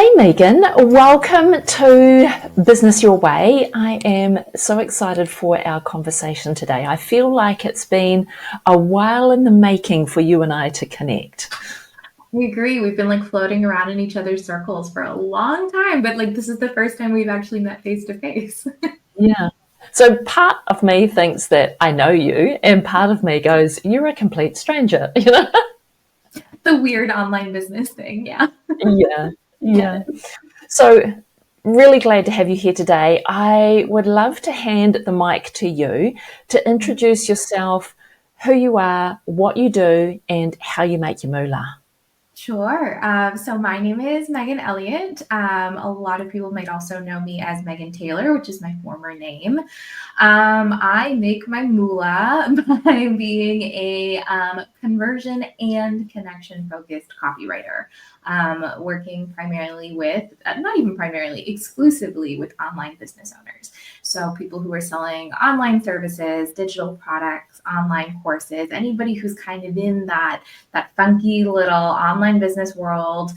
Hey Megan, welcome to Business Your Way. I am so excited for our conversation today. I feel like it's been a while in the making for you and I to connect. We agree. We've been floating around in each other's circles for a long time, but this is the first time we've actually met face to face. Yeah. So part of me thinks that I know you, and part of me goes, "You're a complete stranger," you know? The weird online business thing. Yeah. Yeah, Yeah. yeah. So really glad to have you here today. I would love to hand the mic to you to introduce yourself, who you are, what you do, and how you make your moolah. Sure. So my name is Megan Elliott. A lot of people might also know me as Megan Taylor, which is my former name. I make my moolah by being a conversion and connection focused copywriter, working primarily with, not even primarily, exclusively with online business owners. So people who are selling online services, digital products, online courses, anybody who's kind of in that funky little online business world,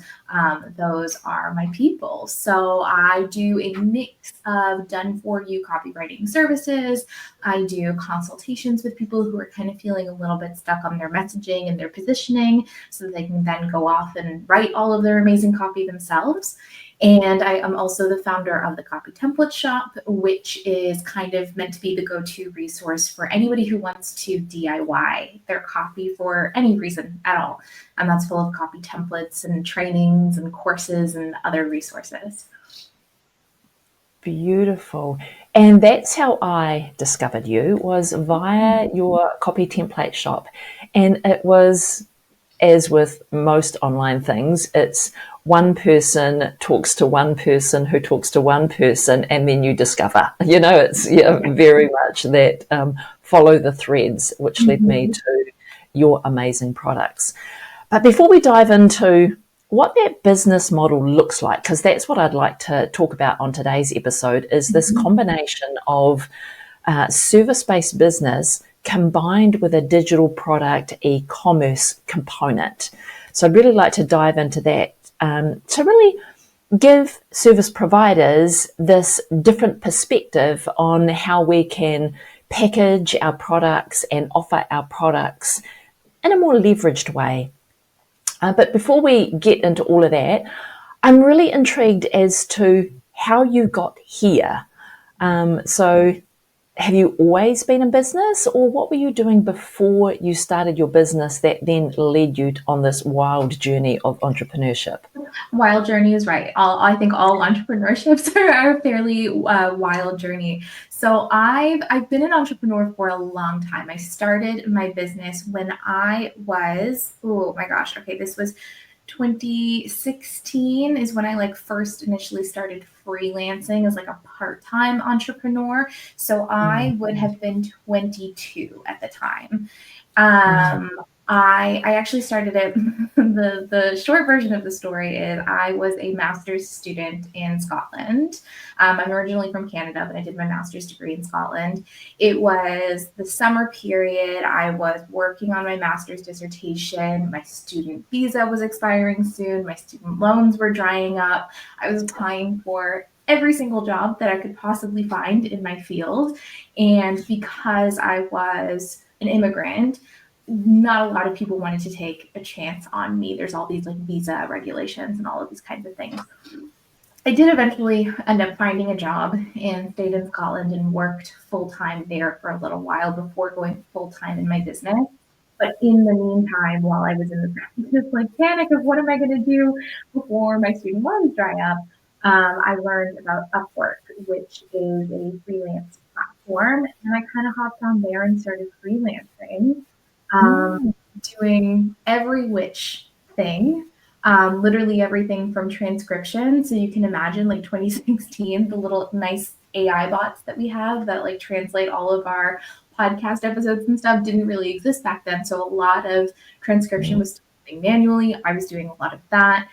those are my people. So I do a mix of done for you copywriting services. I do consultations with people who are kind of feeling a little bit stuck on their messaging and their positioning so that they can then go off and write all of their amazing copy themselves. And I am also the founder of the Copy Template Shop, which is kind of meant to be the go-to resource for anybody who wants to DIY their copy for any reason at all. And that's full of copy templates and trainings and courses and other resources. Beautiful. And that's how I discovered you, was via your copy template shop. And it was, as with most online things, it's one person talks to one person who talks to one person, and then you discover. It's very much that follow the threads, which led me to your amazing products. But before we dive into what that business model looks like, because that's what I'd like to talk about on today's episode, is this combination of service-based business combined with a digital product e-commerce component. So I'd really like to dive into that to really give service providers this different perspective on how we can package our products and offer our products in a more leveraged way. But before we get into all of that, I'm really intrigued as to how you got here. So have you always been in business, or what were you doing before you started your business that then led you on this wild journey of entrepreneurship? Wild journey is right. I think all entrepreneurships are a fairly wild journey. So I've been an entrepreneur for a long time. I started my business when I was, oh my gosh, okay, this was 2016 is when I first initially started freelancing as a part-time entrepreneur. So I would have been 22 at the time. I actually started it. The short version of the story is I was a master's student in Scotland. I'm originally from Canada, but I did my master's degree in Scotland. It was the summer period. I was working on my master's dissertation. My student visa was expiring soon. My student loans were drying up. I was applying for every single job that I could possibly find in my field. And because I was an immigrant, not a lot of people wanted to take a chance on me. There's all these visa regulations and all of these kinds of things. I did eventually end up finding a job and stayed in Scotland and worked full-time there for a little while before going full-time in my business. But in the meantime, while I was in this panic of what am I going to do before my student loans dry up, I learned about Upwork, which is a freelance platform, and I kind of hopped on there and started freelancing, doing every which thing. Literally everything from transcription. So you can imagine 2016, the little nice AI bots that we have that translate all of our podcast episodes and stuff didn't really exist back then. So a lot of transcription was done manually. I was doing a lot of that.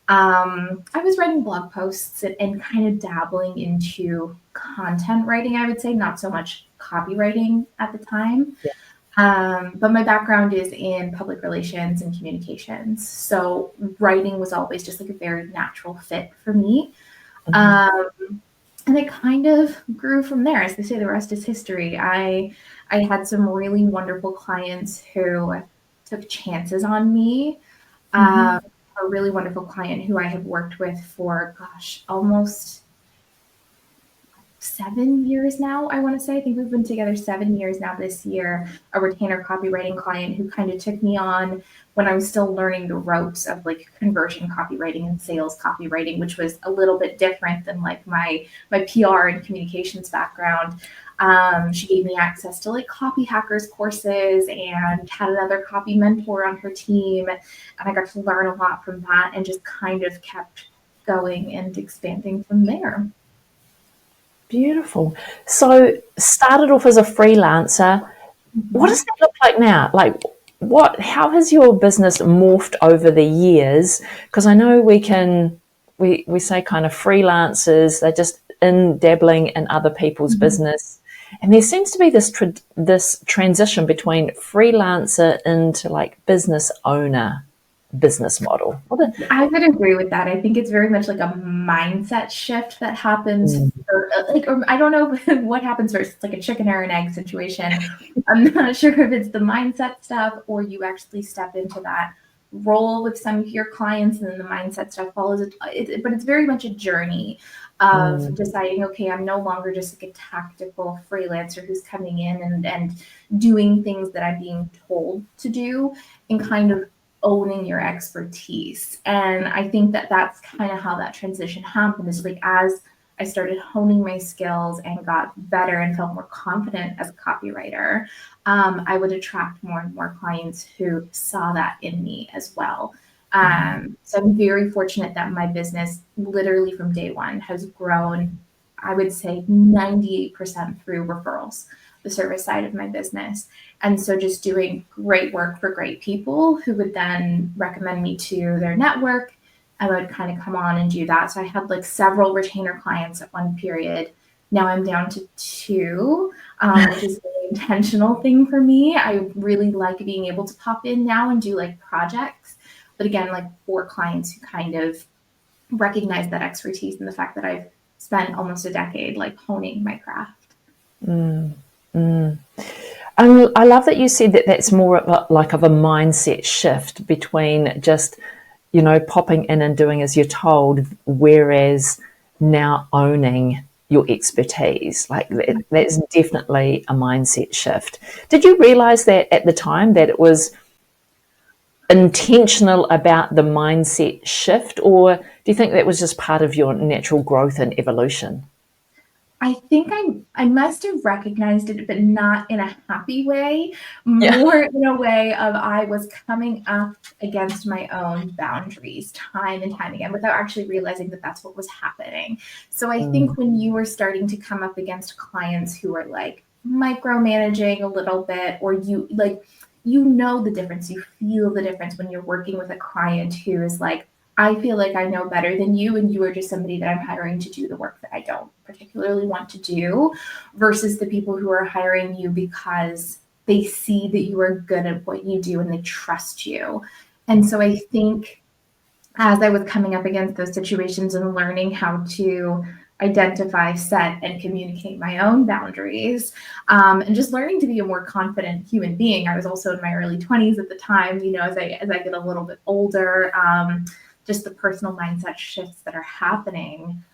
I was writing blog posts and kind of dabbling into content writing, I would say, not so much copywriting at the time. But my background is in public relations and communications. So writing was always just like a very natural fit for me. Mm-hmm. Um, and it kind of grew from there. As they say, the rest is history. I had some really wonderful clients who took chances on me. Mm-hmm. A really wonderful client who I have worked with for, gosh, almost 7 years now, I want to say. I think we've been together 7 years now this year. A retainer copywriting client who kind of took me on when I was still learning the ropes of like conversion copywriting and sales copywriting, which was a little bit different than like my PR and communications background. She gave me access to like copy hackers courses and had another copy mentor on her team. And I got to learn a lot from that and just kind of kept going and expanding from there. Beautiful. So started off as a freelancer. What does Mhm. that look like now? Like how has your business morphed over the years? Because I know we say kind of freelancers, they're just in dabbling in other people's Mhm. business. And there seems to be this transition between freelancer into like business owner business model. I would agree with that. I think it's very much like a mindset shift that happens. Like, or I don't know what happens first. It's like a chicken or an egg situation. I'm not sure if it's the mindset stuff or you actually step into that role with some of your clients and then the mindset stuff follows it. But it's very much a journey of Mm, deciding, okay, I'm no longer just like a tactical freelancer who's coming in and doing things that I'm being told to do and kind of owning your expertise. And I think that that's kind of how that transition happened is like as I started honing my skills and got better and felt more confident as a copywriter, I would attract more and more clients who saw that in me as well. mm, So I'm very fortunate that my business, literally from day one, has grown, I would say 98% through referrals, the service side of my business. And so just doing great work for great people who would then recommend me to their network. I would kind of come on and do that. So I had like several retainer clients at one period. Now I'm down to two, which is an intentional thing for me. I really like being able to pop in now and do like projects. But again, like for clients who kind of recognize that expertise and the fact that I've spent almost a decade like honing my craft. mm. I love that you said that that's more of a mindset shift between just, popping in and doing as you're told, whereas now owning your expertise. Like that's definitely a mindset shift. Did you realize that at the time that it was intentional about the mindset shift, or do you think that was just part of your natural growth and evolution? I think I must have recognized it, but not in a happy way, Yeah. more in a way of I was coming up against my own boundaries time and time again without actually realizing that that's what was happening. So I Mm, think when you are starting to come up against clients who are like micromanaging a little bit, or you like, you know the difference, you feel the difference when you're working with a client who is like, I feel like I know better than you, and you are just somebody that I'm hiring to do the work that I don't particularly want to do, versus the people who are hiring you because they see that you are good at what you do and they trust you. And so I think as I was coming up against those situations and learning how to identify, set, and communicate my own boundaries, and just learning to be a more confident human being. I was also in my early 20s at the time. As I get a little bit older, just the personal mindset shifts that are happening.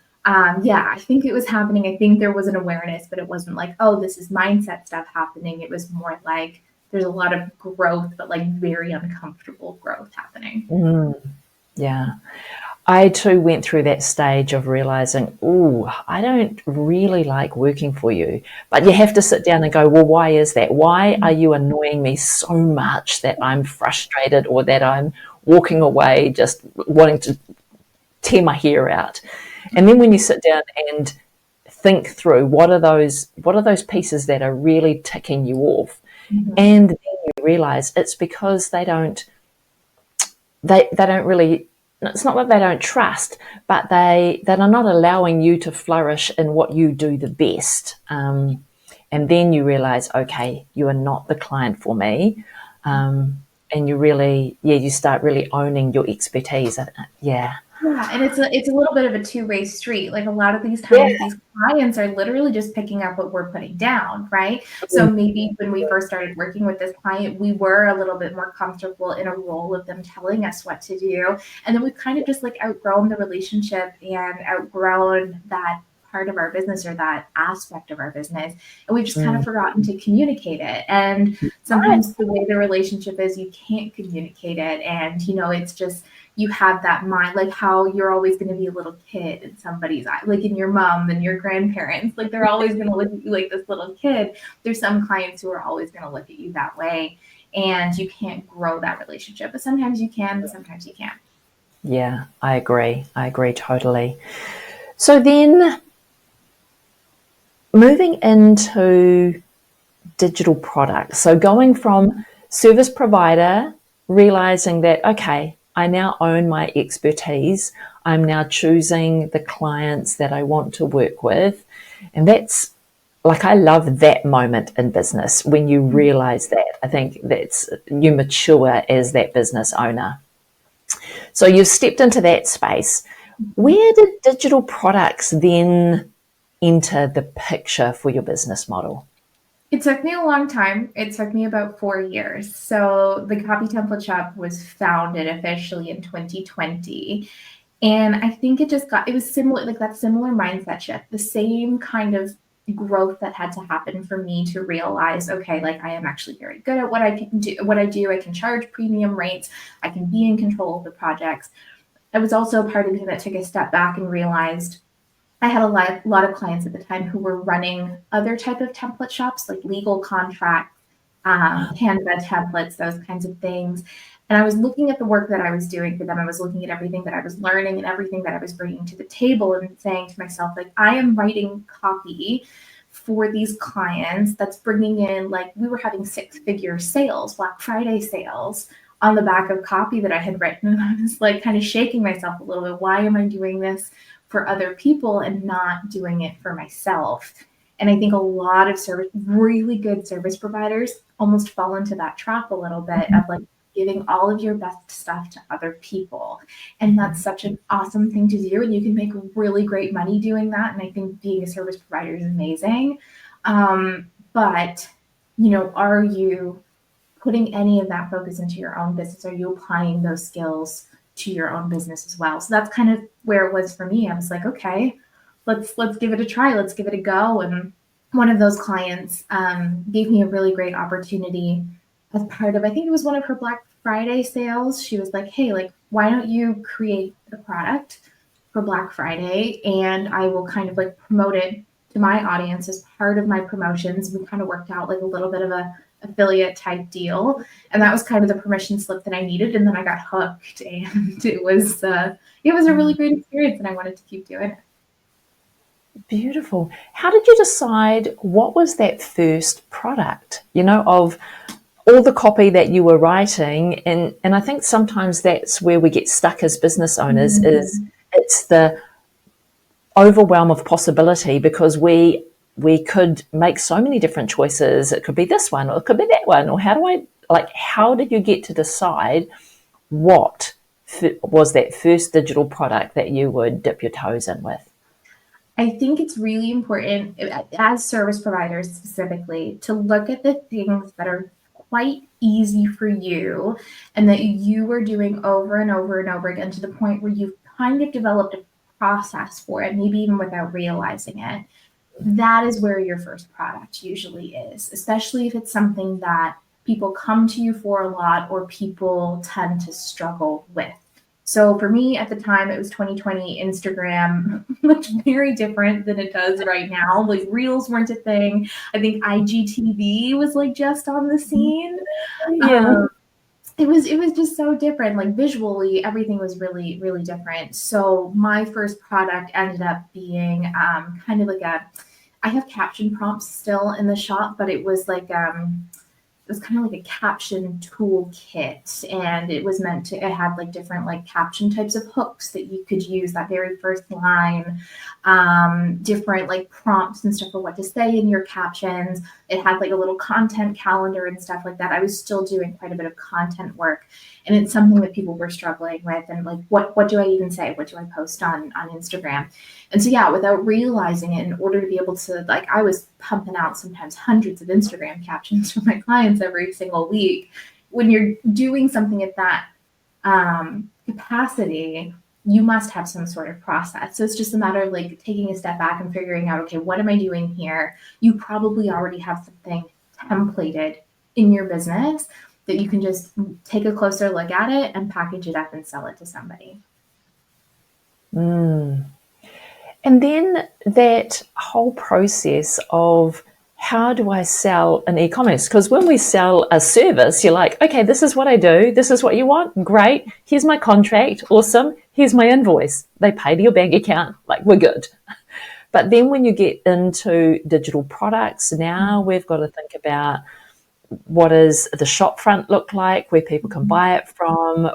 Yeah, I think it was happening. I think there was an awareness, but it wasn't like, oh, this is mindset stuff happening. It was more like there's a lot of growth, but like very uncomfortable growth happening. yeah. I too went through that stage of realizing, oh, I don't really like working for you. But you have to sit down and go, well, why is that? Why are you annoying me so much that I'm frustrated or that I'm walking away just wanting to tear my hair out? And then when you sit down and think through what are those pieces that are really ticking you off, Mhm. and then you realize it's because they don't really, it's not that they don't trust, but they are not allowing you to flourish in what you do the best. And then you realize, okay, you are not the client for me. And you really, you start really owning your expertise. Yeah. Yeah, and it's a little bit of a two-way street. Like a lot of these Yeah. times, these clients are literally just picking up what we're putting down, right? So maybe when we first started working with this client, we were a little bit more comfortable in a role of them telling us what to do. And then we've kind of just like outgrown the relationship and outgrown that part of our business or that aspect of our business. And we've just kind of forgotten to communicate it. And Right. sometimes the way the relationship is, you can't communicate it. And, it's just, you have that mind, like how you're always going to be a little kid in somebody's eye, like in your mom and your grandparents, like they're always going to look at you like this little kid. There's some clients who are always going to look at you that way, and you can't grow that relationship. But sometimes you can, sometimes you can't. Yeah, I agree. I agree totally. So then moving into digital products. So going from service provider, realizing that, okay, I now own my expertise. I'm now choosing the clients that I want to work with. And that's like, I love that moment in business when you realize that. I think that's, you mature as that business owner. So you've stepped into that space. Where did digital products then enter the picture for your business model? It took me a long time. It took me about 4 years. So the Copy Template Shop was founded officially in 2020. And I think it was similar, like that similar mindset shift, the same kind of growth that had to happen for me to realize, okay, like I am actually very good at what I can do, what I do. I can charge premium rates. I can be in control of the projects. I was also part of me that took a step back and realized I had a lot of clients at the time who were running other type of template shops, like legal contracts, Canva templates, those kinds of things. And I was looking at the work that I was doing for them. I was looking at everything that I was learning and everything that I was bringing to the table and saying to myself, like, I am writing copy for these clients that's bringing in, like, we were having six-figure sales, Black Friday sales on the back of copy that I had written. And I was like kind of shaking myself a little bit. Why am I doing this for other people and not doing it for myself? And I think a lot of really good service providers almost fall into that trap a little bit of like giving all of your best stuff to other people. And that's such an awesome thing to do. And you can make really great money doing that. And I think being a service provider is amazing. But, are you putting any of that focus into your own business? Are you applying those skills to your own business as well? So that's kind of where it was for me. I was like, okay, let's give it a try. Let's give it a go. And one of those clients gave me a really great opportunity as part of, I think it was one of her Black Friday sales. She was like, hey, like, why don't you create a product for Black Friday and I will kind of like promote it to my audience as part of my promotions. We kind of worked out like a little bit of a affiliate type deal, and that was kind of the permission slip that I needed. And then I got hooked, and it was a really great experience, and I wanted to keep doing it. Beautiful. How did you decide what was that first product, of all the copy that you were writing? And I think sometimes that's where we get stuck as business owners is it's the overwhelm of possibility because we could make so many different choices. It could be this one or it could be that one. Or how did you get to decide what was that first digital product that you would dip your toes in with? I think it's really important as service providers specifically to look at the things that are quite easy for you and that you are doing over and over and over again to the point where you've kind of developed a process for it, maybe even without realizing it. That is where your first product usually is, especially if it's something that people come to you for a lot or people tend to struggle with. So for me at the time, it was 2020. Instagram looked very different than it does right now. Like reels weren't a thing. I think IGTV was like just on the scene. Yeah. Um, it was just so different. Like visually, everything was really, really different. So my first product ended up being kind of like I have caption prompts still in the shop, but it was like was kind of like a caption toolkit, and it had like different like caption types of hooks that you could use that very first line, different like prompts and stuff for what to say in your captions. It had like a little content calendar and stuff like that. I was still doing quite a bit of content work, and it's something that people were struggling with. And like, what do I even say? What do I post on Instagram? And so, yeah, without realizing it, in order to be able to, like, I was pumping out sometimes hundreds of Instagram captions for my clients every single week. When you're doing something at that capacity, you must have some sort of process. So it's just a matter of like taking a step back and figuring out, okay, what am I doing here? You probably already have something templated in your business that you can just take a closer look at it and package it up and sell it to somebody. And then that whole process of how do I sell an e-commerce? Because when we sell a service, you're like, okay, this is what I do. This is what you want. Great. Here's my contract. Awesome. Here's my invoice. They pay to your bank account. Like, we're good. But then when you get into digital products, now we've got to think about what does the shop front look like, where people can buy it from,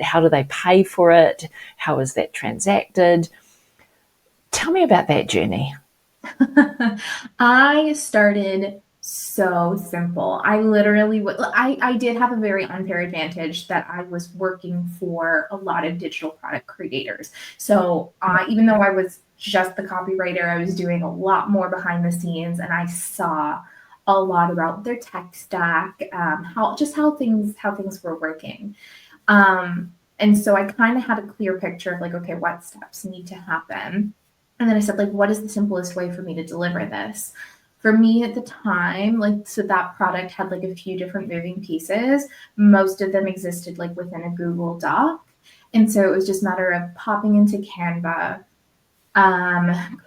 how do they pay for it, how is that transacted? Tell me about that journey. I started so simple. I literally I did have a very unfair advantage that I was working for a lot of digital product creators. So even though I was just the copywriter, I was doing a lot more behind the scenes, and I saw a lot about their tech stack, how things were working. And so I kind of had a clear picture of like, okay, what steps need to happen. And then I said, like, what is the simplest way for me to deliver this? For me at the time, like, so that product had like a few different moving pieces. Most of them existed like within a Google Doc. And so it was just a matter of popping into Canva,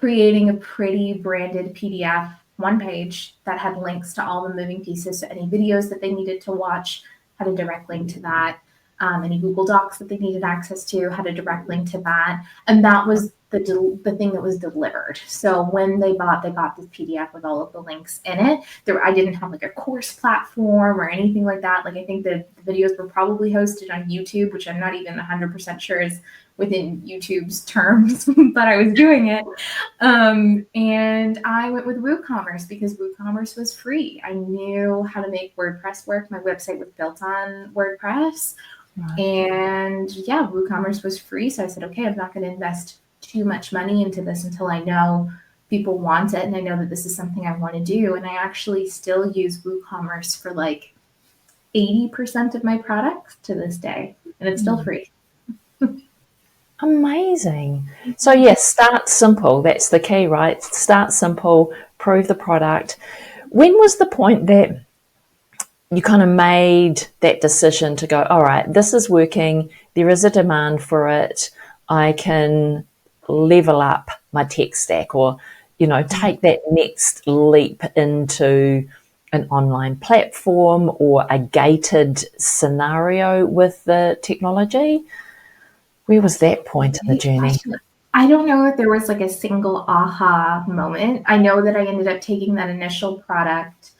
creating a pretty branded PDF, one page that had links to all the moving pieces. So any videos that they needed to watch had a direct link to that. Any Google Docs that they needed access to had a direct link to that. And that was the thing that was delivered. So when they got this PDF with all of the links in it. I didn't have like a course platform or anything like that. Like, I think the videos were probably hosted on YouTube, which I'm not even 100% sure is within YouTube's terms, but I was doing it. And I went with WooCommerce because WooCommerce was free. I knew how to make WordPress work. My website was built on WordPress. Right. And yeah, WooCommerce was free. So I said, okay, I'm not going to invest too much money into this until I know people want it and I know that this is something I want to do. And I actually still use WooCommerce for like 80% of my products to this day, and it's still free. Amazing. So yes, start simple. That's the key, right? Start simple, prove the product. When was the point that you kind of made that decision to go, all right, this is working. There is a demand for it. I can level up my tech stack, or, take that next leap into an online platform or a gated scenario with the technology. Where was that point in the journey? I don't know if there was like a single aha moment. I know that I ended up taking that initial product,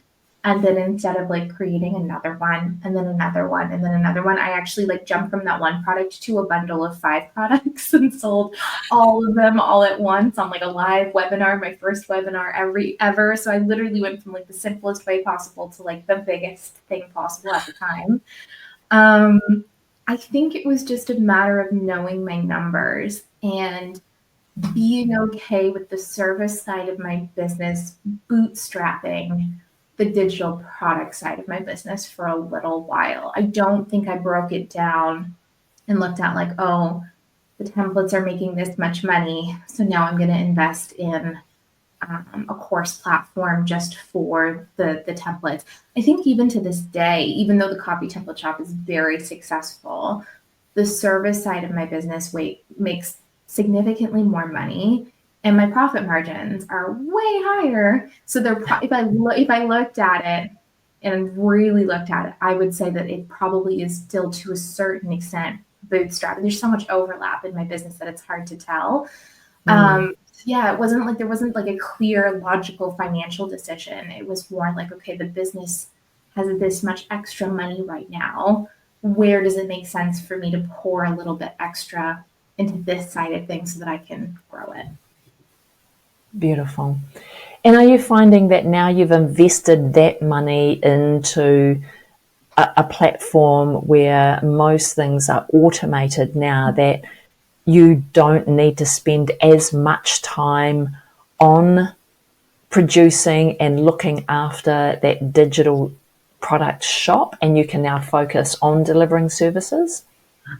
and then instead of like creating another one and then another one and then another one, I actually like jumped from that one product to a bundle of 5 products and sold all of them all at once on like a live webinar, my first webinar ever. So I literally went from like the simplest way possible to like the biggest thing possible at the time. I think it was just a matter of knowing my numbers and being okay with the service side of my business, bootstrapping the digital product side of my business for a little while. I don't think I broke it down and looked at like, oh, the templates are making this much money, so now I'm going to invest in a course platform just for the templates. I think even to this day, even though the Copy Template Shop is very successful, the service side of my business makes significantly more money, and my profit margins are way higher. So if I looked at it and really looked at it, I would say that it probably is still to a certain extent bootstrapped. There's so much overlap in my business that it's hard to tell. Yeah, there wasn't like a clear, logical financial decision. It was more like, okay, the business has this much extra money right now. Where does it make sense for me to pour a little bit extra into this side of things so that I can grow it? Beautiful. And are you finding that now you've invested that money into a platform where most things are automated now, that you don't need to spend as much time on producing and looking after that digital product shop, and you can now focus on delivering services?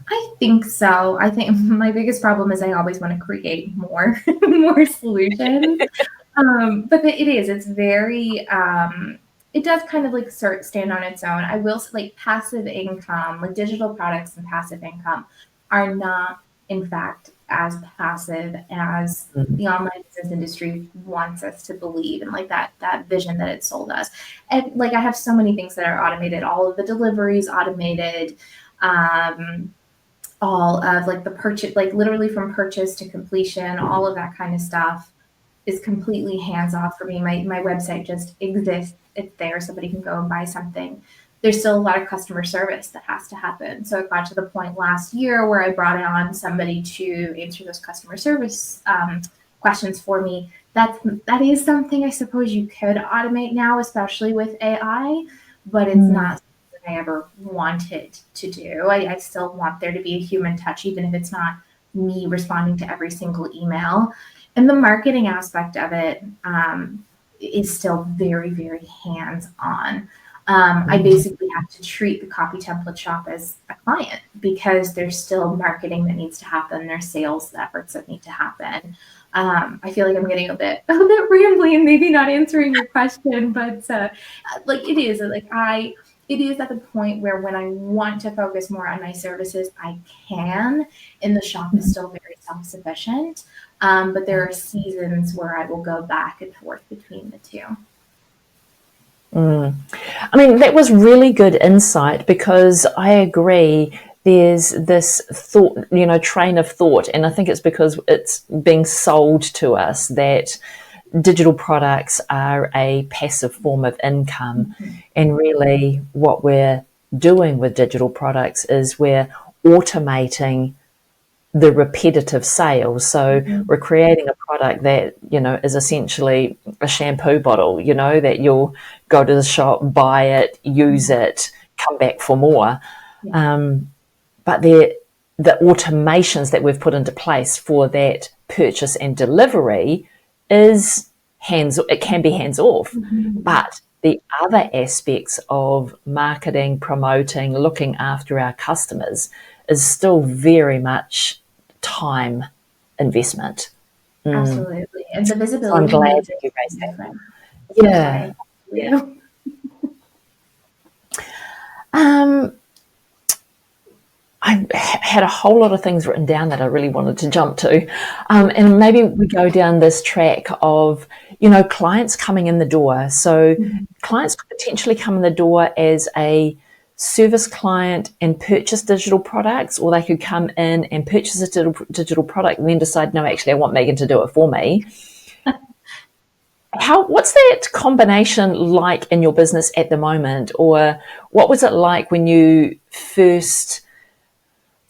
I think so. I think my biggest problem is I always want to create more more solutions. But it's very, it does kind of like stand on its own. I will say, like passive income, like digital products and passive income are not, in fact, as passive as Mm. the online business industry wants us to believe, and like that vision that it sold us. And like I have so many things that are automated, all of the deliveries automated, um, all of like the purchase, like literally from purchase to completion, all of that kind of stuff is completely hands off for me. My website just exists. It's there. Somebody can go and buy something. There's still a lot of customer service that has to happen. So it got to the point last year where I brought on somebody to answer those customer service questions for me. That is something I suppose you could automate now, especially with AI, but it's not something I ever wanted to do. I still want there to be a human touch, even if it's not me responding to every single email. And the marketing aspect of it is still very, very hands on. I basically have to treat the copy template shop as a client because there's still marketing that needs to happen. There's sales efforts that need to happen. I feel like I'm getting a bit rambly and maybe not answering your question, but like it is at the point where when I want to focus more on my services, I can, and the shop is still very self-sufficient. But there are seasons where I will go back and forth between the two. I mean, that was really good insight, because I agree. There's this thought, train of thought, and I think it's because it's being sold to us that digital products are a passive form of income. And really, what we're doing with digital products is we're automating the repetitive sales. So we're creating a product that, is essentially a shampoo bottle, that you'll go to the shop, buy it, use it, come back for more. But the automations that we've put into place for that purchase and delivery it can be hands off. But the other aspects of marketing, promoting, looking after our customers is still very much time investment. Absolutely. And the So I'm visibility glad needs that you is raised that. different. I'm Yeah. sorry. Yeah. You. Um, I had a whole lot of things written down that I really wanted to jump to. And maybe we go down this track of, clients coming in the door. So clients could potentially come in the door as a service client and purchase digital products, or they could come in and purchase a digital product and then decide, no, actually, I want Megan to do it for me. What's that combination like in your business at the moment? Or what was it like when you first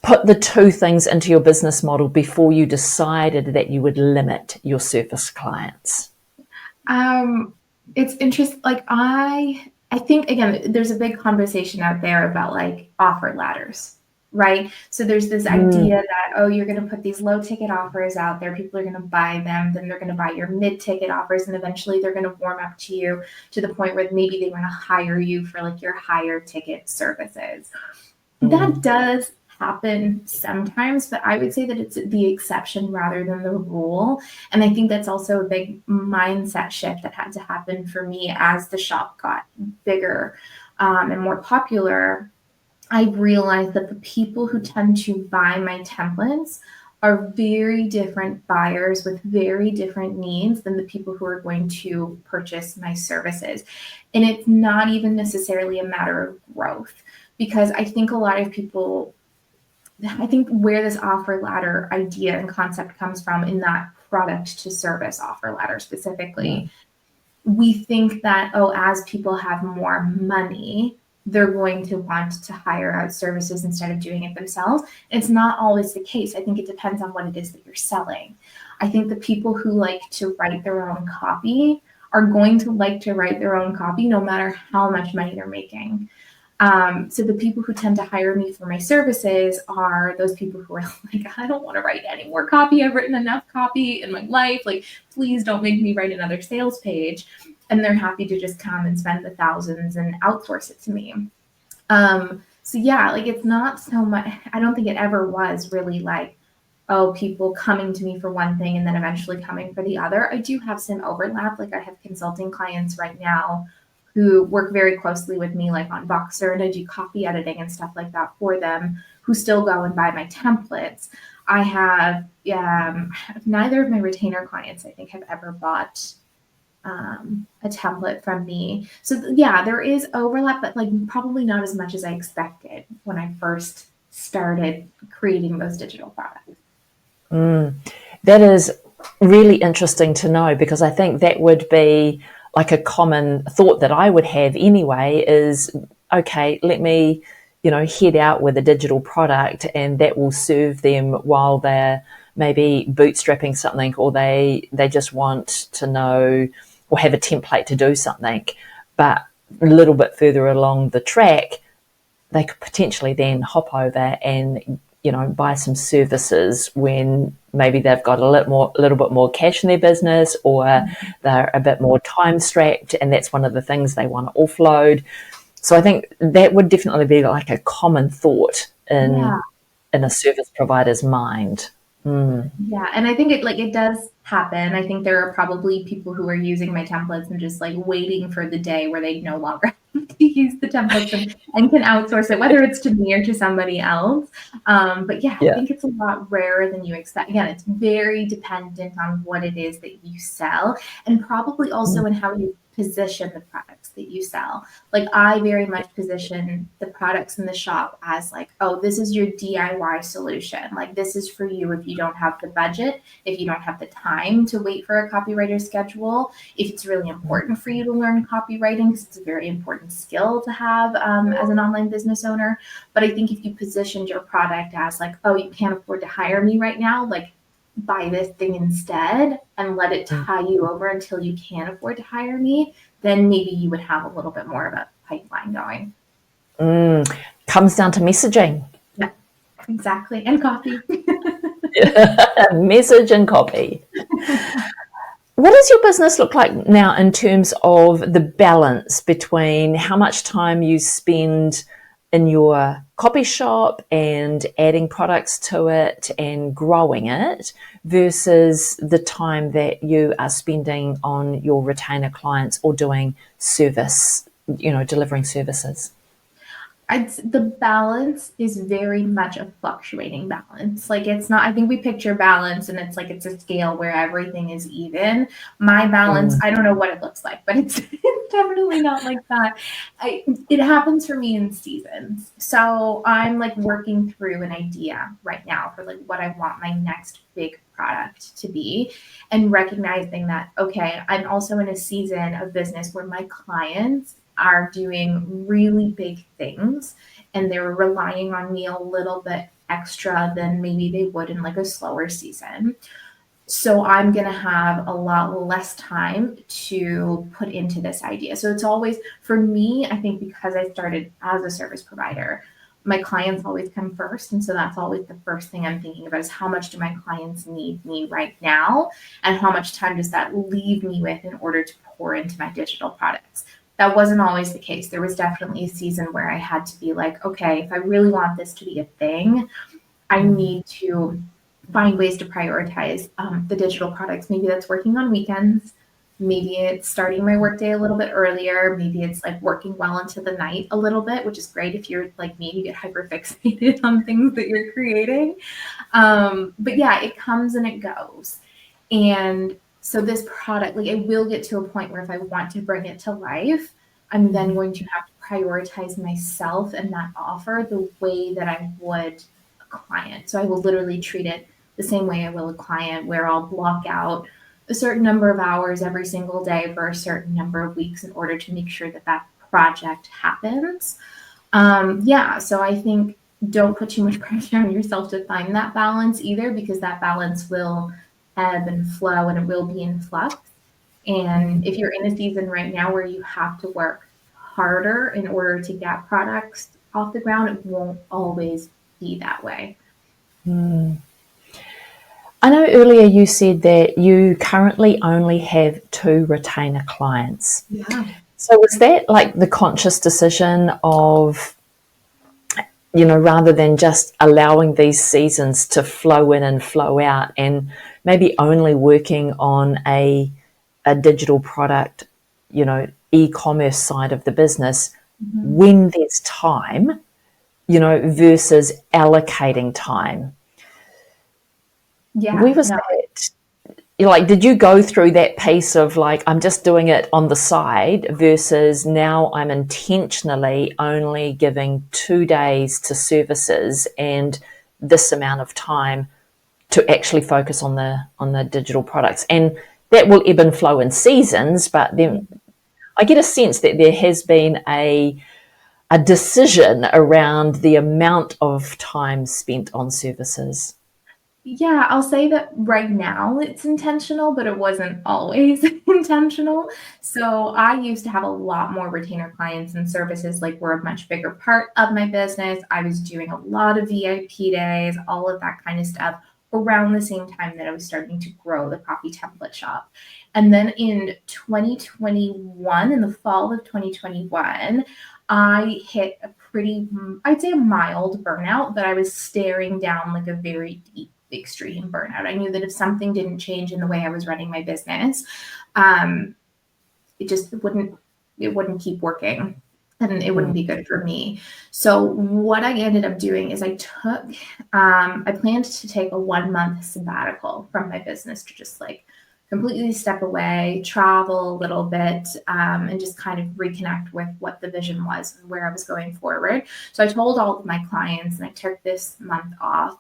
put the two things into your business model before you decided that you would limit your service clients? It's interesting. Like I think again, there's a big conversation out there about like offer ladders, right? So there's this idea that, oh, you're going to put these low ticket offers out there. People are going to buy them. Then they're going to buy your mid ticket offers. And eventually they're going to warm up to you to the point where maybe they want to hire you for like your higher ticket services. That does happen sometimes, but I would say that it's the exception rather than the rule. And I think that's also a big mindset shift that had to happen for me as the shop got bigger and more popular. I realized that the people who tend to buy my templates are very different buyers with very different needs than the people who are going to purchase my services. And it's not even necessarily a matter of growth, because I think a lot of people, I think where this offer ladder idea and concept comes from in that product to service offer ladder specifically we think that, oh, as people have more money, they're going to want to hire out services instead of doing it themselves. It's not always the case. I think it depends on what it is that you're selling. I think the people who like to write their own copy are going to like to write their own copy no matter how much money they're making. So the people who tend to hire me for my services are those people who are like, I don't want to write any more copy. I've written enough copy in my life. Like, please don't make me write another sales page. And they're happy to just come and spend the thousands and outsource it to me. So yeah, like it's not so much, I don't think it ever was really like, oh, people coming to me for one thing and then eventually coming for the other. I do have some overlap. Like I have consulting clients right now who work very closely with me, like on Voxer, and I do copy editing and stuff like that for them, who still go and buy my templates. I have neither of my retainer clients, I think, have ever bought a template from me. So yeah, there is overlap, but like probably not as much as I expected when I first started creating those digital products. That is really interesting to know, because I think that would be like a common thought that I would have anyway is, okay, let me, head out with a digital product and that will serve them while they're maybe bootstrapping something, or they just want to know or have a template to do something. But a little bit further along the track, they could potentially then hop over and buy some services when maybe they've got a little bit more cash in their business, or they're a bit more time strapped, and that's one of the things they want to offload. So I think that would definitely be like a common thought in a service provider's mind. Yeah, and I think it does happen. I think there are probably people who are using my templates and just like waiting for the day where they no longer have to use the templates and can outsource it, whether it's to me or to somebody else. But yeah, I Yeah. think it's a lot rarer than you expect. Again, it's very dependent on what it is that you sell, and probably also in how you position the products that you sell. Like I very much position the products in the shop as like, oh, this is your DIY solution. Like this is for you if you don't have the budget, if you don't have the time to wait for a copywriter schedule, if it's really important for you to learn copywriting, because it's a very important skill to have as an online business owner. But I think if you positioned your product as like, oh, you can't afford to hire me right now, like buy this thing instead and let it tie you over until you can afford to hire me, then maybe you would have a little bit more of a pipeline going. Comes down to messaging. Yeah, exactly. And copy. Message and copy. What does your business look like now in terms of the balance between how much time you spend in your copy shop and adding products to it and growing it versus the time that you are spending on your retainer clients or doing service, delivering services? The balance is very much a fluctuating balance. Like it's not, I think we picture balance and it's like it's a scale where everything is even. My balance, I don't know what it looks like, but it's, it's definitely not like that. It happens for me in seasons. So I'm like working through an idea right now for like what I want my next big product to be, and recognizing that, okay, I'm also in a season of business where my clients are doing really big things and they're relying on me a little bit extra than maybe they would in like a slower season. So I'm going to have a lot less time to put into this idea. So it's always, for me, I think because I started as a service provider, my clients always come first. And so that's always the first thing I'm thinking about is how much do my clients need me right now? And how much time does that leave me with in order to pour into my digital products? That wasn't always the case. There was definitely a season where I had to be like, okay, if I really want this to be a thing, I need to find ways to prioritize the digital products. Maybe that's working on weekends. Maybe it's starting my workday a little bit earlier. Maybe it's like working well into the night a little bit, which is great if you're like me, you get hyper fixated on things that you're creating. But yeah, it comes and it goes. And so this product, like it will get to a point where if I want to bring it to life, I'm then going to have to prioritize myself and that offer the way that I would a client. So I will literally treat it the same way I will a client, where I'll block out a certain number of hours every single day for a certain number of weeks in order to make sure that that project happens. Yeah, so I think don't put too much pressure on yourself to find that balance either, because that balance will ebb and flow and it will be in flux. And if you're in a season right now where you have to work harder in order to get products off the ground, it won't always be that way. I know earlier you said that you currently only have 2 retainer clients. Yeah. So was that like the conscious decision of, rather than just allowing these seasons to flow in and flow out and maybe only working on a digital product, e-commerce side of the business when there's time, versus allocating time? Where Yeah, was no, that? Like, did you go through that piece of like, I'm just doing it on the side versus now I'm intentionally only giving 2 days to services and this amount of time to actually focus on the digital products? And that will ebb and flow in seasons, but then I get a sense that there has been a decision around the amount of time spent on services. yeah, I'll say that right now it's intentional, but it wasn't always intentional. So I used to have a lot more retainer clients, and services like were a much bigger part of my business. I was doing a lot of VIP days, all of that kind of stuff around the same time that I was starting to grow the coffee template shop. And then in 2021, in the fall of 2021, I hit a pretty, I'd say a mild burnout, but I was staring down like a very deep, extreme burnout. I knew that if something didn't change in the way I was running my business, um, it wouldn't keep working and it wouldn't be good for me. So what I ended up doing is I planned to take a 1 month sabbatical from my business to just like completely step away, travel a little bit, and just kind of reconnect with what the vision was and where I was going forward. So I told all of my clients and I took this month off.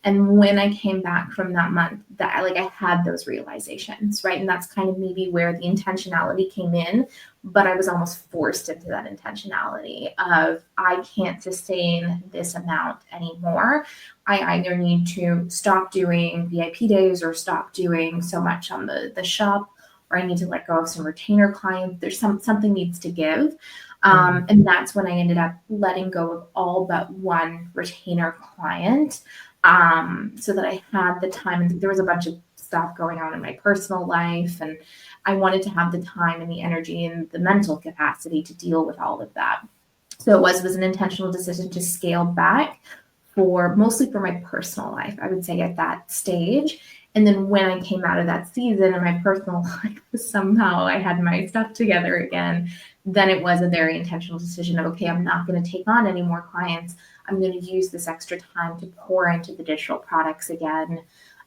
And when I came back from that month, that I had those realizations, right? And that's kind of maybe where the intentionality came in, but I was almost forced into that intentionality of I can't sustain this amount anymore. I either need to stop doing VIP days or stop doing so much on the shop, or I need to let go of some retainer clients. There's something needs to give. And that's when I ended up letting go of all but one retainer client, so that I had the time. And there was a bunch of stuff going on in my personal life, and I wanted to have the time and the energy and the mental capacity to deal with all of that. So it was an intentional decision to scale back for mostly for my personal life, I would say at that stage. And then when I came out of that season and my personal life somehow I had my stuff together again, then it was a very intentional decision of, okay, I'm not going to take on any more clients. I'm going to use this extra time to pour into the digital products again.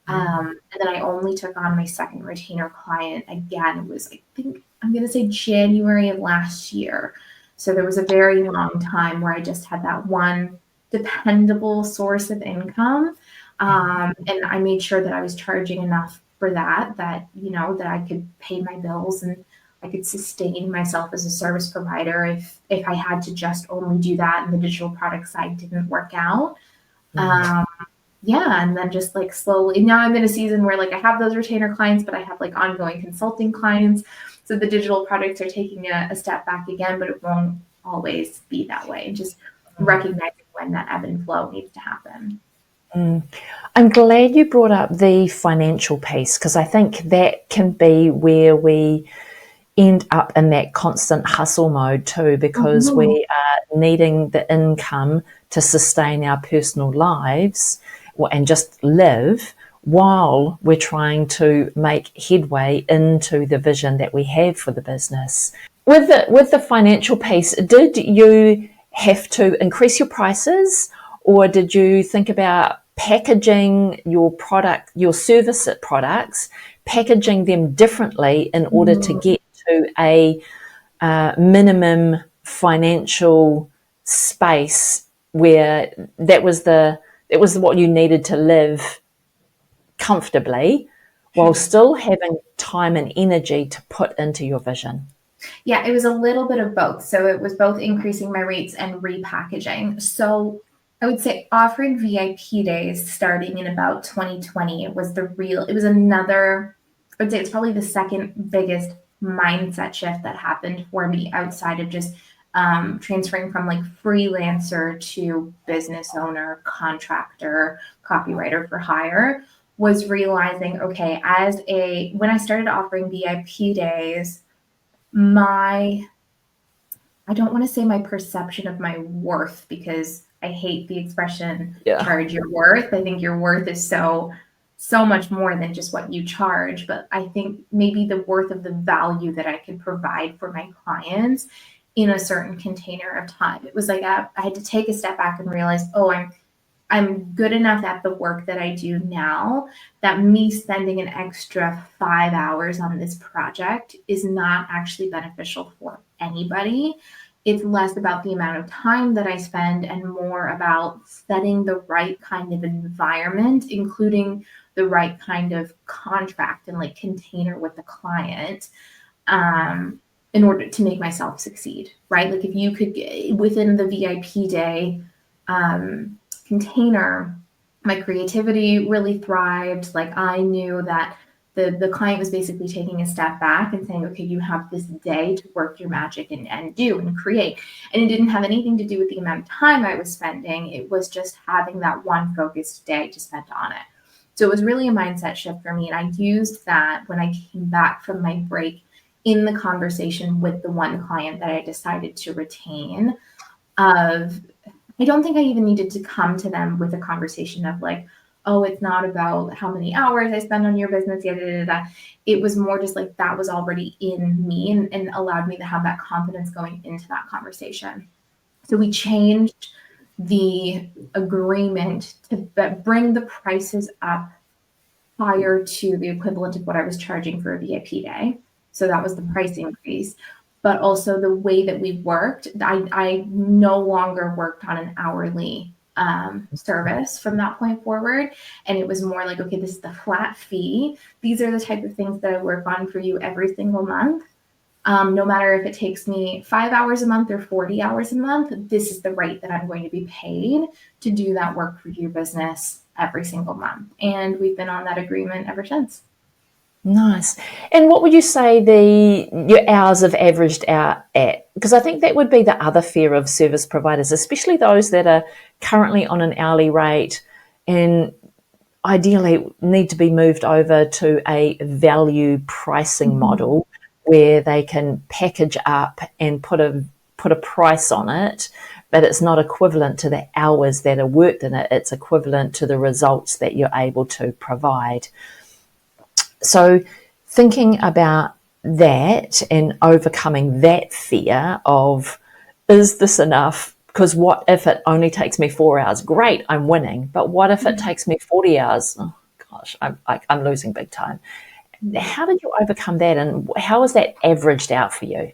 And then I only took on my second retainer client again. It was, I think, I'm going to say January of last year. So there was a very long time where I just had that one dependable source of income. And I made sure that I was charging enough for that that I could pay my bills and I could sustain myself as a service provider if I had to just only do that and the digital product side didn't work out. Yeah, and then just like slowly, now I'm in a season where like I have those retainer clients, but I have like ongoing consulting clients. So the digital products are taking a step back again, but it won't always be that way. And just recognizing when that ebb and flow needs to happen. I'm glad you brought up the financial piece, because I think that can be where we end up in that constant hustle mode too, because we are needing the income to sustain our personal lives and just live while we're trying to make headway into the vision that we have for the business. With the financial piece, did you have to increase your prices, or did you think about packaging your product, your service products, packaging them differently in order to get to a minimum financial space where that was what you needed to live comfortably, while still having time and energy to put into your vision? Yeah, it was a little bit of both. So it was both increasing my rates and repackaging. So I would say offering VIP days starting in about 2020 was it was another, I would say it's probably the second biggest mindset shift that happened for me outside of just transferring from like freelancer to business owner, contractor, copywriter for hire, was realizing, okay, when I started offering VIP days, my I don't want to say my perception of my worth, because I hate the expression Yeah. charge your worth. I think your worth is so much more than just what you charge, but I think maybe the worth of the value that I could provide for my clients in a certain container of time. It was like I had to take a step back and realize, oh, I'm good enough at the work that I do now that me spending an extra 5 hours on this project is not actually beneficial for anybody. It's less about the amount of time that I spend and more about setting the right kind of environment, including the right kind of contract and like container with the client, in order to make myself succeed, right? Like if you could, within the VIP day, container, my creativity really thrived. Like I knew that the client was basically taking a step back and saying, okay, you have this day to work your magic and do and create. And it didn't have anything to do with the amount of time I was spending. It was just having that one focused day to spend on it. So it was really a mindset shift for me. And I used that when I came back from my break in the conversation with the one client that I decided to retain. Of I don't think I even needed to come to them with a conversation of like, oh, it's not about how many hours I spend on your business, yada, yada, yada. It was more just like that was already in me and allowed me to have that confidence going into that conversation. So we changed the agreement to bring the prices up higher to the equivalent of what I was charging for a VIP day. So that was the price increase. But also the way that we worked, I no longer worked on an hourly service from that point forward. And it was more like, okay, this is the flat fee. These are the type of things that I work on for you every single month. No matter if it takes me 5 hours a month or 40 hours a month, this is the rate that I'm going to be paid to do that work for your business every single month. And we've been on that agreement ever since. Nice. And what would you say your hours have averaged out at? Because I think that would be the other fear of service providers, especially those that are currently on an hourly rate and ideally need to be moved over to a value pricing model where they can package up and put a price on it, but it's not equivalent to the hours that are worked in it. It's equivalent to the results that you're able to provide. So thinking about that and overcoming that fear of, is this enough? Because what if it only takes me 4 hours? Great, I'm winning. But what if it takes me 40 hours? Oh, gosh, I'm losing big time. How did you overcome that, and how is that averaged out for you?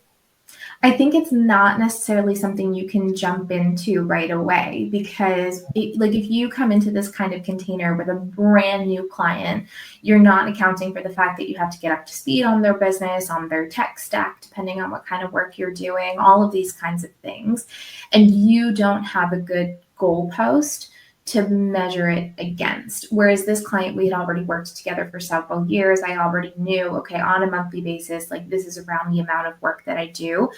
I think it's not necessarily something you can jump into right away, because like if you come into this kind of container with a brand new client, you're not accounting for the fact that you have to get up to speed on their business, on their tech stack, depending on what kind of work you're doing, all of these kinds of things. And you don't have a good goalpost to measure it against. Whereas this client, we had already worked together for several years. I already knew, okay, on a monthly basis, like this is around the amount of work that I do.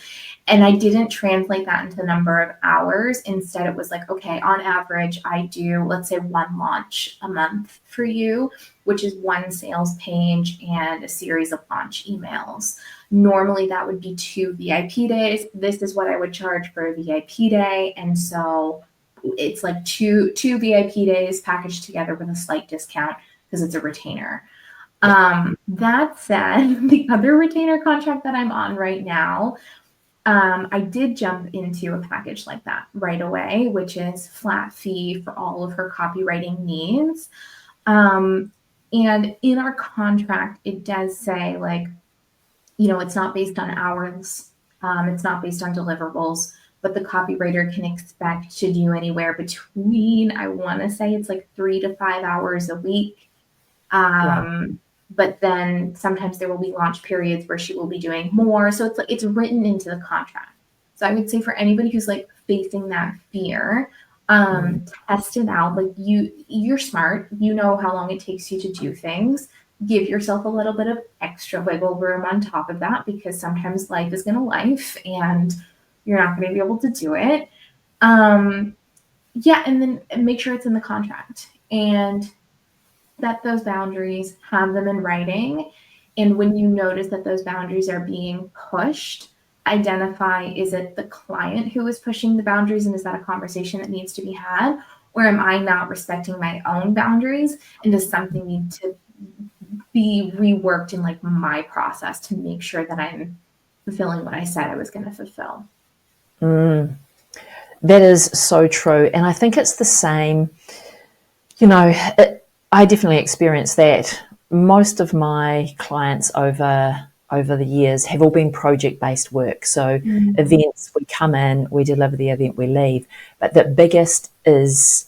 And I didn't translate that into the number of hours. Instead, it was like, okay, on average, I do, let's say, one launch a month for you, which is one sales page and a series of launch emails. Normally, that would be 2 VIP days. This is what I would charge for a VIP day. And so it's like two VIP days packaged together with a slight discount because it's a retainer. That said, the other retainer contract that I'm on right now, I did jump into a package like that right away, which is flat fee for all of her copywriting needs. And in our contract, it does say, like, it's not based on hours, it's not based on deliverables, but the copywriter can expect to do anywhere between, I want to say it's like 3 to 5 hours a week. Wow. but then sometimes there will be launch periods where she will be doing more. So it's like it's written into the contract. So I would say for anybody who's like facing that fear, test it out. Like you're smart. You know how long it takes you to do things. Give yourself a little bit of extra wiggle room on top of that because sometimes life is gonna life and you're not gonna be able to do it. Yeah, and then make sure it's in the contract and set those boundaries, have them in writing. And when you notice that those boundaries are being pushed, identify, is it the client who is pushing the boundaries and is that a conversation that needs to be had? Or am I not respecting my own boundaries? And does something need to be reworked in like my process to make sure that I'm fulfilling what I said I was going to fulfill? That is so true. And I think it's the same, I definitely experienced that. Most of my clients over the years have all been project-based work. So events, we come in, we deliver the event, we leave. But the biggest is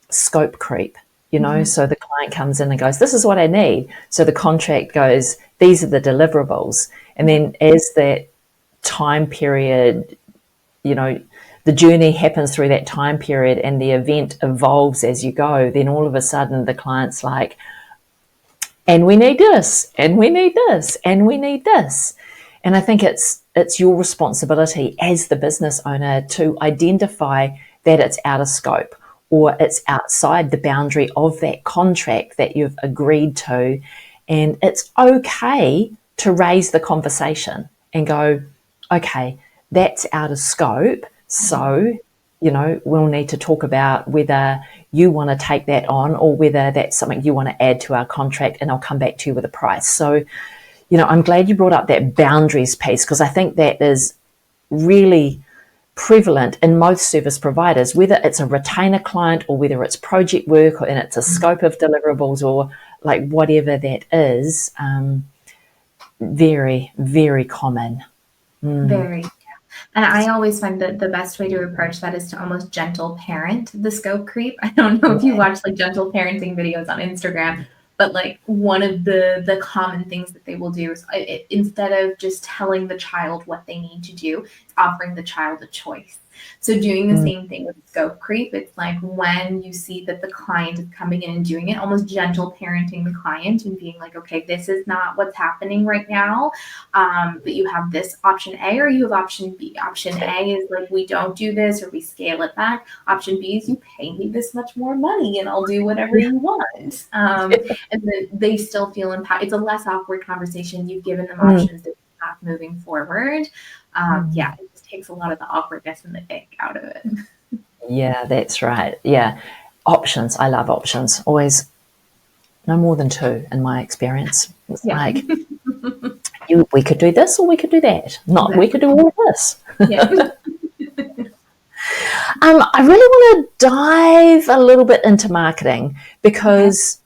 scope creep, So the client comes in and goes, this is what I need. So the contract goes, these are the deliverables. And then as that time period, the journey happens through that time period and the event evolves as you go, then all of a sudden the client's like, and we need this, and we need this, and we need this. And I think it's your responsibility as the business owner to identify that it's out of scope or it's outside the boundary of that contract that you've agreed to. And it's okay to raise the conversation and go, okay, that's out of scope. So, we'll need to talk about whether you want to take that on or whether that's something you want to add to our contract, and I'll come back to you with a price. So, I'm glad you brought up that boundaries piece because I think that is really prevalent in most service providers, whether it's a retainer client or whether it's project work and it's a scope of deliverables or like whatever that is. Very, very common. Very. And I always find that the best way to approach that is to almost gentle parent the scope creep. I don't know if you watch like gentle parenting videos on Instagram, but like one of the common things that they will do is instead of just telling the child what they need to do, it's offering the child a choice. So doing the same thing with scope creep, it's like when you see that the client is coming in and doing it, almost gentle parenting the client and being like, okay, this is not what's happening right now. But you have this option A or you have option B. Option A is like, we don't do this or we scale it back. Option B is you pay me this much more money and I'll do whatever you want. And then they still feel empowered. It's a less awkward conversation. You've given them options to have moving forward. Yeah, it just takes a lot of the awkwardness and the ick out of it. Yeah, that's right. Yeah. Options. I love options. Always no more than two in my experience. It's like, we could do this or we could do that. Not we could do all of this. Yeah. I really want to dive a little bit into marketing because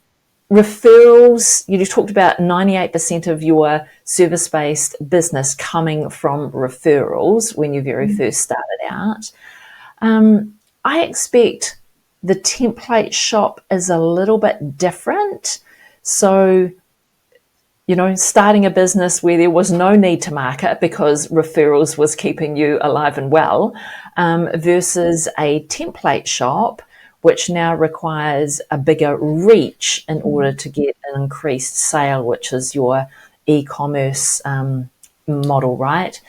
referrals, you talked about 98% of your service-based business coming from referrals when you very first started out. I expect the template shop is a little bit different. So, starting a business where there was no need to market because referrals was keeping you alive and well, versus a template shop, which now requires a bigger reach in order to get an increased sale, which is your e-commerce model, right?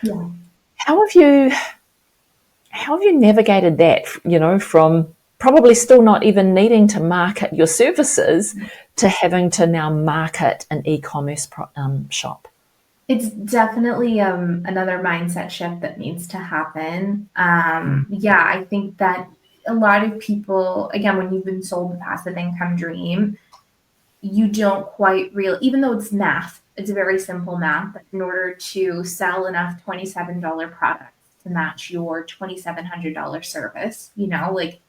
Yeah. How have you navigated that, from probably still not even needing to market your services to having to now market an e-commerce shop? It's definitely another mindset shift that needs to happen. Yeah, I think that a lot of people, again, when you've been sold the passive income dream, you don't quite even though it's math, it's very simple math. In order to sell enough $27 products to match your $2,700 service, like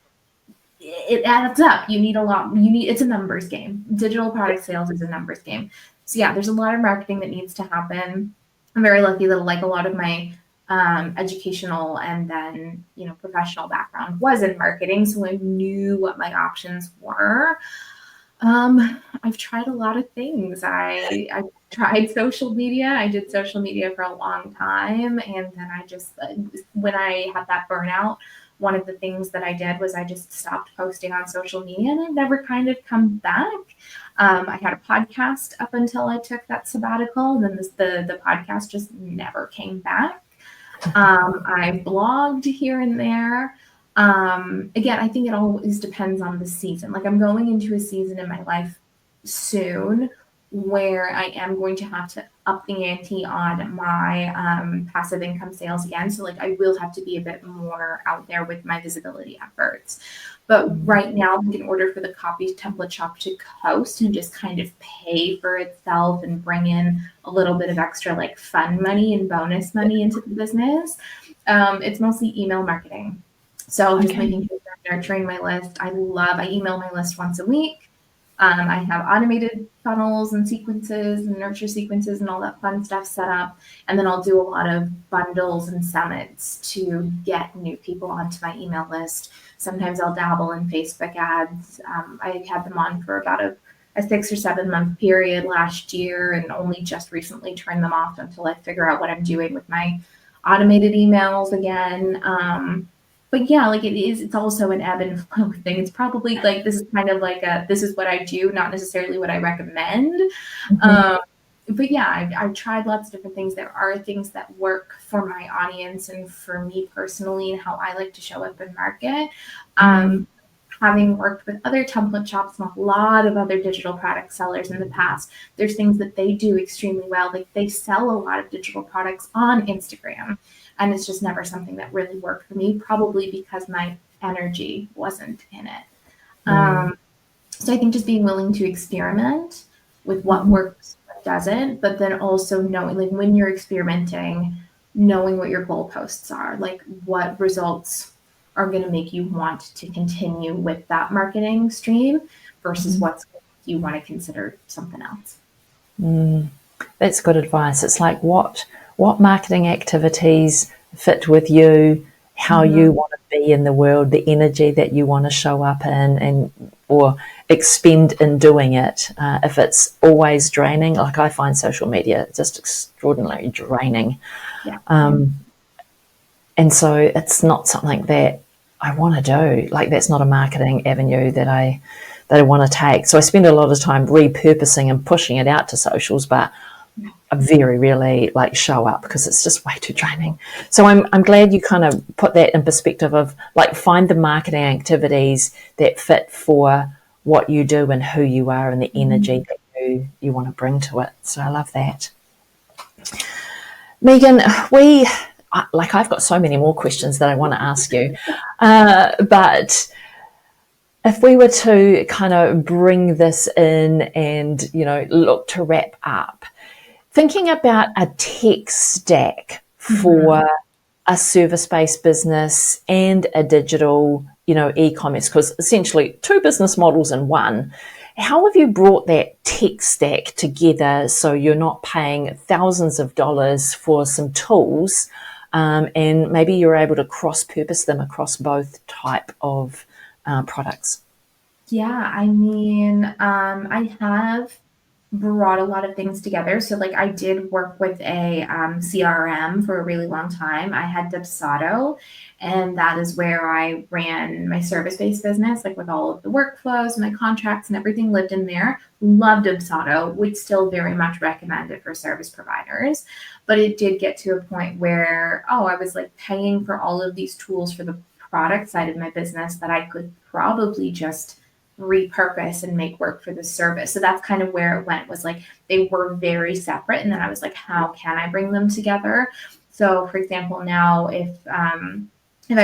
it adds up. You need a lot. It's a numbers game. Digital product sales is a numbers game. So yeah, there's a lot of marketing that needs to happen. I'm very lucky that like a lot of my educational and then professional background was in marketing, so I knew what my options were. I've tried a lot of things. I tried social media. I did social media for a long time, and then I just when I had that burnout, one of the things that I did was I just stopped posting on social media, and I've never kind of come back. I had a podcast up until I took that sabbatical, and then the podcast just never came back. I blogged here and there. Again, I think it always depends on the season. Like I'm going into a season in my life soon where I am going to have to up the ante on my passive income sales again. So like I will have to be a bit more out there with my visibility efforts. But right now, in order for the copy template shop to coast and just kind of pay for itself and bring in a little bit of extra like fun money and bonus money into the business, it's mostly email marketing. So just Okay. making sure I'm nurturing my list. I email my list once a week. I have automated funnels and sequences and nurture sequences and all that fun stuff set up. And then I'll do a lot of bundles and summits to get new people onto my email list. Sometimes I'll dabble in Facebook ads. I had them on for about a 6 or 7 month period last year and only just recently turned them off until I figure out what I'm doing with my automated emails again. But yeah, like it's also an ebb and flow thing. It's probably like this is kind of like this is what I do, not necessarily what I recommend. Mhm. Um, but yeah, I've tried lots of different things. There are things that work for my audience and for me personally and how I like to show up and market. Mm. Having worked with other template shops and a lot of other digital product sellers in the past, there's things that they do extremely well. Like they sell a lot of digital products on Instagram, and it's just never something that really worked for me, probably because my energy wasn't in it. Mm. So I think just being willing to experiment with what Mhm. works, what doesn't, but then also knowing, like when you're experimenting, knowing what your goalposts are, like what results are going to make you want to continue with that marketing stream versus Mhm. what's you want to consider something else. Mm. That's good advice. It's like what marketing activities fit with you, how you Mhm. want to be in the world, the energy that you want to show up in, and or expend in doing it. If it's always draining, like I find social media just extraordinarily draining, Yeah. and so it's not something that I want to do. Like that's not a marketing avenue that I want to take. So I spend a lot of time repurposing and pushing it out to socials, but I very rarely like show up because it's just way too draining. So I'm glad you kind of put that in perspective of like find the marketing activities that fit for what you do and who you are and the energy Mhm. that you want to bring to it. So I love that. Megan, I've got so many more questions that I want to ask you, but if we were to kind of bring this in and look to wrap up, thinking about a tech stack Mhm. for a service-based business and a digital, e-commerce, because essentially two business models in one. How have you brought that tech stack together so you're not paying thousands of dollars for some tools, and maybe you're able to cross-purpose them across both type of products? Yeah, I mean, I have brought a lot of things together. So, like, I did work with a CRM for a really long time. I had Dubsado, and that is where I ran my service-based business, like with all of the workflows, my contracts, and everything lived in there. Loved Dubsado. Would still very much recommend it for service providers. But it did get to a point where, oh, I was like paying for all of these tools for the product side of my business that I could probably just repurpose and make work for the service. So that's kind of where it went, was like they were very separate. And then I was like, how can I bring them together? So for example, now if I'm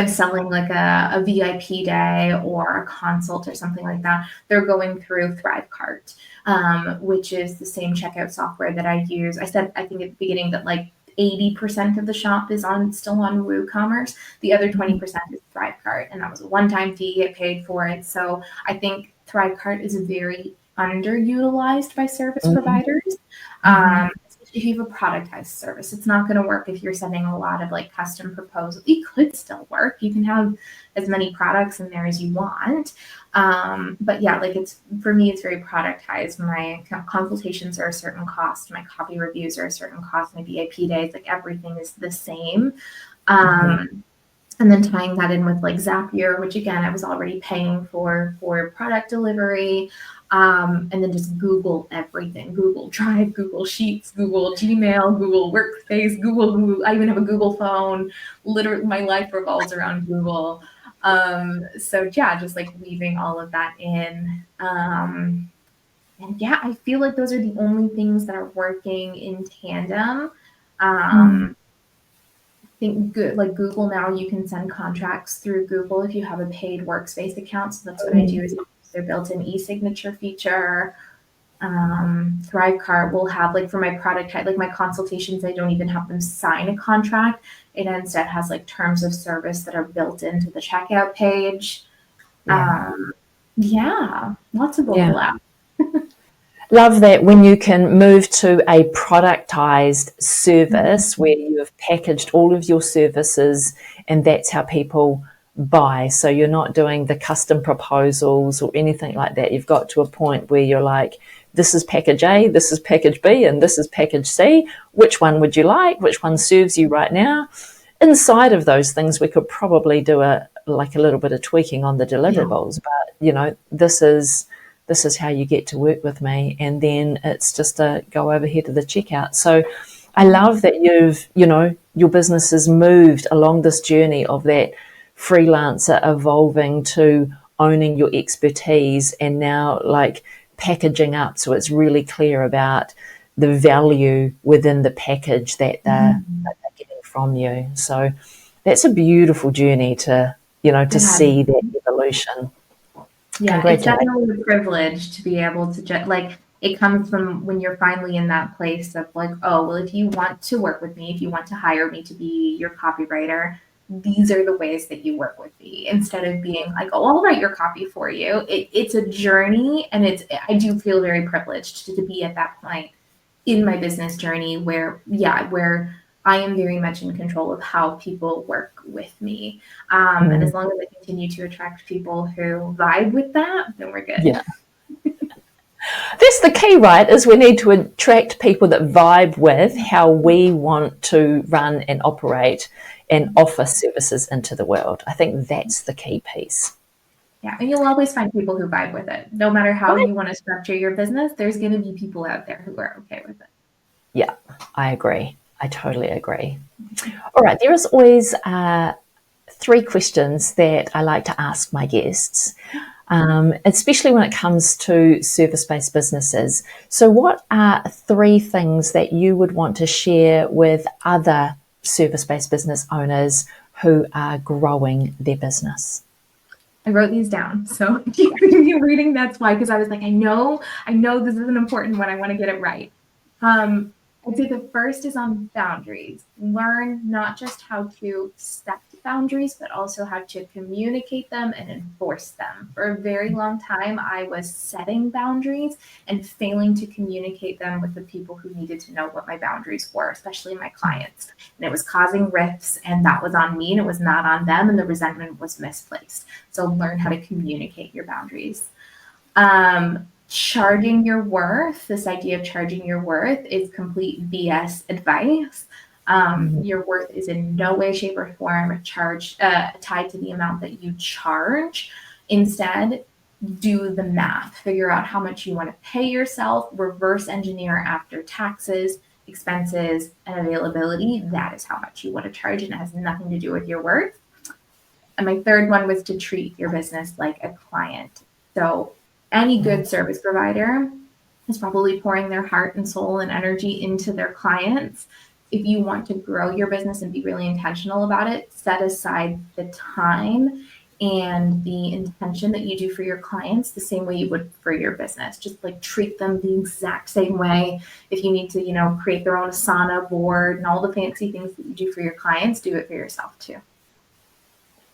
selling like a VIP day or a consult or something like that, they're going through Thrivecart, which is the same checkout software that I use. I said, I think at the beginning that like 80% of the shop is still on WooCommerce. The other 20% is Thrivecart, and that was a one-time fee. I paid for it. So I think Thrivecart is very underutilized by service Mm-hmm. providers, Mm-hmm. if you have a productized service. It's not going to work if you're sending a lot of like custom proposals. It could still work. You can have as many products in there as you want. But yeah, like it's, for me, it's very productized. My consultations are a certain cost. My copy reviews are a certain cost. My VIP days, like everything is the same. And then tying that in with like Zapier, which again, I was already paying for product delivery. And then just Google everything, Google Drive, Google Sheets, Google Gmail, Google Workspace, Google. I even have a Google phone. Literally, my life revolves around Google. So yeah, just like weaving all of that in. And yeah, I feel like those are the only things that are working in tandem. Think good, like Google now, you can send contracts through Google if you have a paid workspace account. So that's what I do, is use their built-in e-signature feature. Thrivecart will have, like for my product, like my consultations, I don't even have them sign a contract. It instead has like terms of service that are built into the checkout page. Yeah, lots of Yeah. overlap. Love that when you can move to a productized service where you have packaged all of your services and that's how people buy. So you're not doing the custom proposals or anything like that. You've got to a point where you're like, this is package A, this is package B, and this is package C. Which one would you like? Which one serves you right now? Inside of those things, we could probably do a little bit of tweaking on the deliverables, but this is how you get to work with me. And then it's just a go over here to the checkout. So I love that your business has moved along this journey of that freelancer evolving to owning your expertise and now like packaging up. So it's really clear about the value within the package that they're getting from you. So that's a beautiful journey to see that evolution. Yeah, it's definitely a privilege to be able to just like, it comes from when you're finally in that place of like, oh, well, if you want to work with me, if you want to hire me to be your copywriter, these are the ways that you work with me, instead of being like, oh, I'll write your copy for you. It's a journey, and I do feel very privileged to be at that point in my business journey where I am very much in control of how people work with me. And as long as I continue to attract people who vibe with that, then we're good. Yeah. That's the key, right? Is we need to attract people that vibe with how we want to run and operate and offer services into the world. I think that's the key piece. Yeah, and you'll always find people who vibe with it. No matter how you want to structure your business, there's going to be people out there who are okay with it. Yeah, I agree. I totally agree. All right, there is always 3 questions that I like to ask my guests, especially when it comes to service-based businesses. So what are 3 things that you would want to share with other service-based business owners who are growing their business? I wrote these down. So if you're reading, that's why, because I was like, I know this is an important one. I want to get it right. I'd say the first is on boundaries. Learn not just how to set boundaries, but also how to communicate them and enforce them. For a very long time, I was setting boundaries and failing to communicate them with the people who needed to know what my boundaries were, especially my clients. And it was causing rifts, and that was on me, and it was not on them, and the resentment was misplaced. So learn how to communicate your boundaries. Charging your worth, this idea of charging your worth is complete BS advice. Your worth is in no way, shape, or form tied to the amount that you charge. Instead, do the math. Figure out how much you want to pay yourself, reverse engineer after taxes, expenses, and availability. That is how much you want to charge, and it has nothing to do with your worth. And my third one was to treat your business like a client. So any good service provider is probably pouring their heart and soul and energy into their clients. If you want to grow your business and be really intentional about it, set aside the time and the intention that you do for your clients the same way you would for your business. Just like treat them the exact same way. If you need to, create their own Asana board and all the fancy things that you do for your clients, do it for yourself too.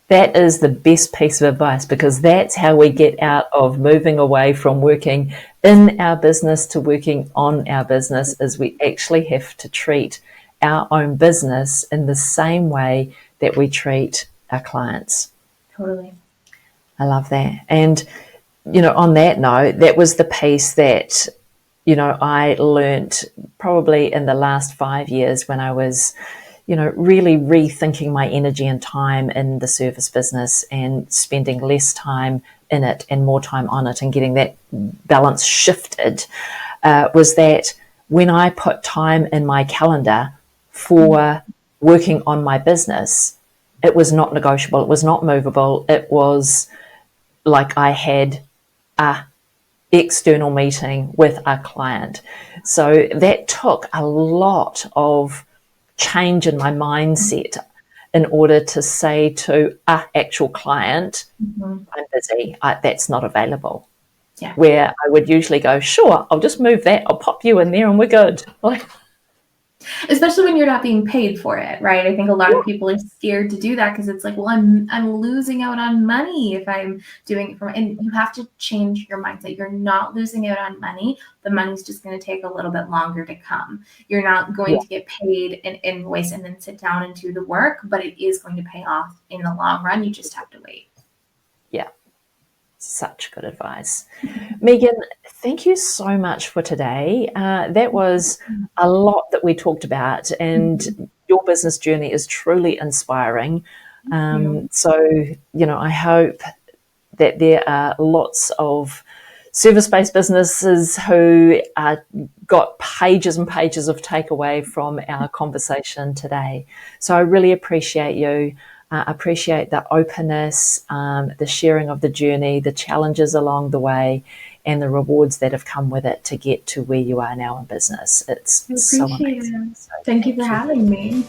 That is the best piece of advice, because that's how we get out of moving away from working in our business to working on our business, is we actually have to treat our own business in the same way that we treat our clients. Totally. I love that. And, on that note, that was the piece that, I learnt probably in the last 5 years when I was really rethinking my energy and time in the service business and spending less time in it and more time on it and getting that balance shifted, was that when I put time in my calendar for working on my business, it was not negotiable. It was not movable. It was like I had a external meeting with a client. So that took a lot of change in my mindset in order to say to a actual client, I'm busy, that's not available. Yeah. Where I would usually go, sure, I'll just move that, I'll pop you in there and we're good. Especially when you're not being paid for it, right? I think a lot of people are scared to do that because it's like, well, I'm losing out on money if I'm doing it and you have to change your mindset. You're not losing out on money. The money's just going to take a little bit longer to come. You're not going to get paid an invoice and then sit down and do the work, but it is going to pay off in the long run. You just have to wait. Yeah. Such good advice. Megan, thank you so much for today. That was a lot that we talked about, and your business journey is truly inspiring. So, I hope that there are lots of service-based businesses who got pages and pages of takeaway from our conversation today. So I really appreciate you. Appreciate the openness, the sharing of the journey, the challenges along the way, and the rewards that have come with it to get to where you are now in business. It's so amazing. Thank you for having me.